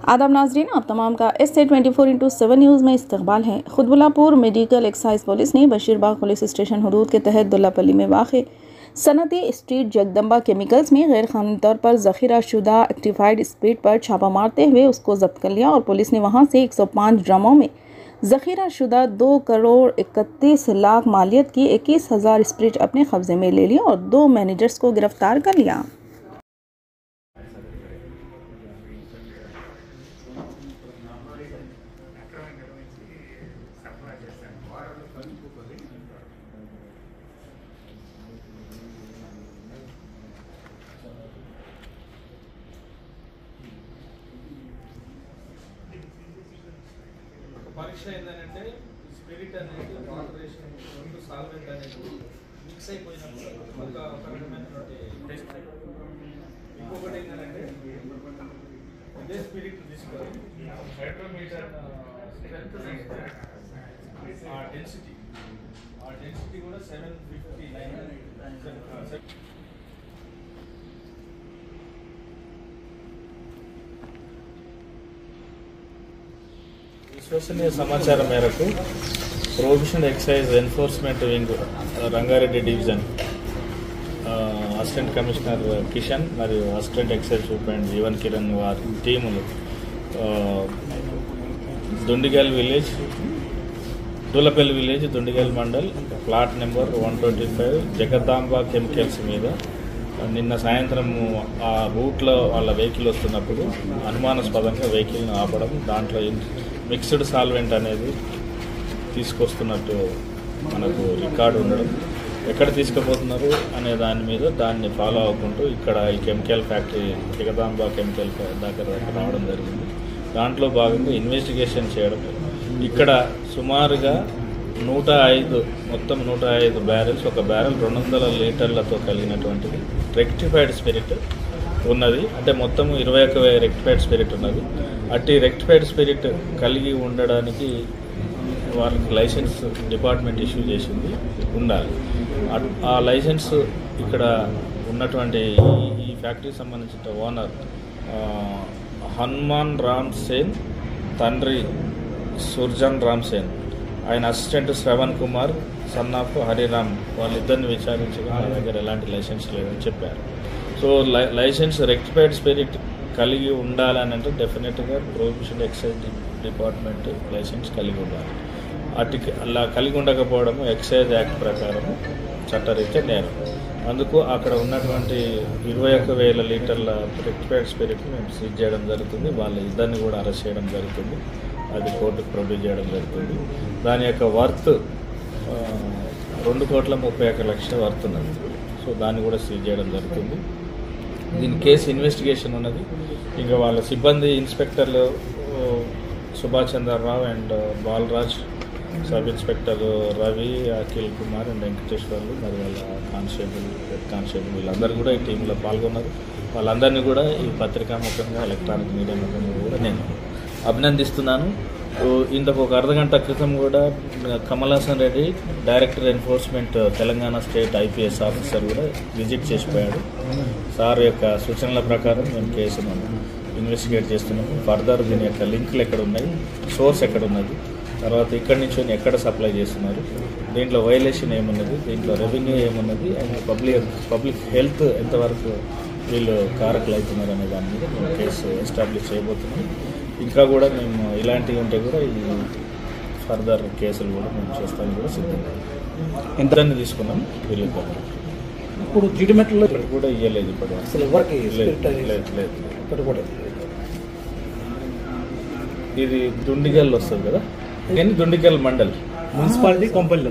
आदाब नाजरीन, आप तमाम का SA24x7 न्यूज़ में इस्तकबाल है। खुतबुल्लापुर मेडिकल एक्साइज पुलिस ने बशीरबाग पुलिस स्टेशन हदूद के तहत दुल्लापल्ली में वाक़े सनती स्ट्रीट जगदम्बा केमिकल्स में गैर कानूनी तौर पर ज़ख़ीरा शुदा एक्टिफाइड स्प्रिट पर छापा मारते हुए उसको जब्त कर लिया और पुलिस ने वहां से 105 ड्रमों में ज़ख़ीरा शुदा 2 करोड़ 31 लाख मालियत की 21,000 स्प्रिट अपने कब्जे में ले लिया और 2 मैनेजर्स को गिरफ्तार कर लिया। పరీక్ష ఏంటంటే స్పిరిట్ అనేది వాటరేషన్ రెండు సాల్వెంట్ అనేది మిక్స్ అయిపోయినప్పుడు ఒక రకమైనటువంటి టెస్ట్. ఇంకొకటి ఏంటంటే ఇదే స్పిరిట్ తీసుకొని హైడ్రోమీటర్ స్ట్రెంత్ ఆ డెన్సిటీ కూడా 759. విశ్వసనీయ సమాచారం మేరకు prohibition excise enforcement wing Rangareddy division assistant commissioner Kishan మరియు assistant excise superintendent Jeevan Kiran వారి టీములు Dundigal village, Dulapally village, Dundigal mandal, plot number 125 Jagadamba chemicals మీద నిన్న సాయంత్రం ఆ రూట్లో వాళ్ళ వెహికల్ వస్తున్నప్పుడు అనుమానాస్పదంగా వెహికల్ని ఆపడం, దాంట్లో మిక్స్డ్ సాల్వెంట్ అనేది తీసుకొస్తున్నట్టు మనకు రికార్డు ఉండడం, ఎక్కడ తీసుకుపోతున్నారు అనే దాని మీద దాన్ని ఫాలో అవ్వకుంటూ ఇక్కడ ఈ కెమికల్ ఫ్యాక్టరీ జగదాంబ కెమికల్ దగ్గర రావడం జరిగింది. దాంట్లో భాగంగా ఇన్వెస్టిగేషన్ చేయడం, ఇక్కడ సుమారుగా 105 మొత్తం 105 బ్యారెల్స్, ఒక బ్యారెల్ 200 లీటర్లతో కలిగినటువంటిది రెక్టిఫైడ్ స్పిరిట్ ఉన్నది. అంటే మొత్తం 21 రెక్టిఫైడ్ స్పిరిట్ ఉన్నది. అట్టి రెక్టిఫైడ్ స్పిరిట్ కలిగి ఉండడానికి వాళ్ళకి లైసెన్స్ డిపార్ట్మెంట్ ఇష్యూ చేసింది ఉండాలి. ఆ లైసెన్స్ ఇక్కడ ఉన్నటువంటి ఈ ఫ్యాక్టరీకి సంబంధించిన ఓనర్ హనుమాన్ రామ్ సేన్, తండ్రి సుర్జన్ రామ్ సేన్, ఆయన assistant Shravan Kumar, son of Hariram, వాళ్ళిద్దరిని విచారించగా ఆయన దగ్గర ఎలాంటి లైసెన్స్ లేదని చెప్పారు. సో లైసెన్స్ రెక్టిఫైడ్ స్పిరిట్ కలిగి ఉండాలని అంటే డెఫినెట్గా ప్రొహిబిషన్ ఎక్సైజ్ డిపార్ట్మెంట్ లైసెన్స్ కలిగి ఉండాలి. అలా కలిగి ఉండకపోవడము ఎక్సైజ్ యాక్ట్ ప్రకారం చట్టరీత్యా నేరం. అందుకు అక్కడ ఉన్నటువంటి 21,000 లీటర్ల రెక్టిఫైడ్ స్పిరిట్ మేము సీజ్ చేయడం జరుగుతుంది. వాళ్ళ ఇద్దరిని కూడా అరెస్ట్ చేయడం జరుగుతుంది. అది కోర్టుకు ప్రొడ్యూస్ చేయడం జరుగుతుంది. దాని యొక్క వర్త్ 2,31,00,000 వర్త్ ఉన్నది. సో దాన్ని కూడా సీజ్ చేయడం జరుగుతుంది. దీని కేసు ఇన్వెస్టిగేషన్ ఉన్నది. ఇంకా వాళ్ళ సిబ్బంది ఇన్స్పెక్టర్లు Subhash Chandra Rao and Balraj, sub inspector Ravi, Akhil Kumar and Venkateswarlu, మరి వాళ్ళ కానిస్టేబుల్ వీళ్ళందరూ కూడా ఈ టీంలో పాల్గొన్నారు. వాళ్ళందరినీ కూడా ఈ పత్రికా ముఖంగా ఎలక్ట్రానిక్ మీడియా ముఖంగా కూడా నేను అభినందిస్తున్నాను. ఇంతకు ఒక అర్ధగంట క్రితం కూడా Kamal Haasan Reddy, director enforcement Telangana state IPS officer కూడా విజిట్ చేసిపోయాడు. సార్ యొక్క సూచనల ప్రకారం మేము కేసును ఇన్వెస్టిగేట్ చేస్తున్నాము. ఫర్దర్ దీని యొక్క లింకులు ఎక్కడ ఉన్నాయి, సోర్స్ ఎక్కడ ఉన్నది, తర్వాత ఇక్కడి నుంచి ఎక్కడ సప్లై చేస్తున్నారు, దీంట్లో వైలేషన్ ఏమున్నది, దీంట్లో రెవెన్యూ ఏమున్నది, అండ్ పబ్లిక్ హెల్త్ ఎంతవరకు వీళ్ళు కారకులు అవుతున్నారు అనే దాని మీద మేము కేసు ఎస్టాబ్లిష్ చేయబోతున్నాం. ఇంకా కూడా మేము ఇలాంటివి ఉంటే కూడా ఈ ఫర్దర్ కేసులు కూడా మేము చేస్తామని కూడా సిద్ధంగా ఎంతని తీసుకున్నాం. వీళ్ళు ఇప్పుడు జిడిమెట్లో కూడా ఇవ్వలేదు ఇప్పుడు అసలు ఎవరికి లేదు. ఇది దుండిగల్ వస్తుంది కదా, కానీ దుండిగల్ మండల్ మున్సిపాలిటీ కొంపల్లి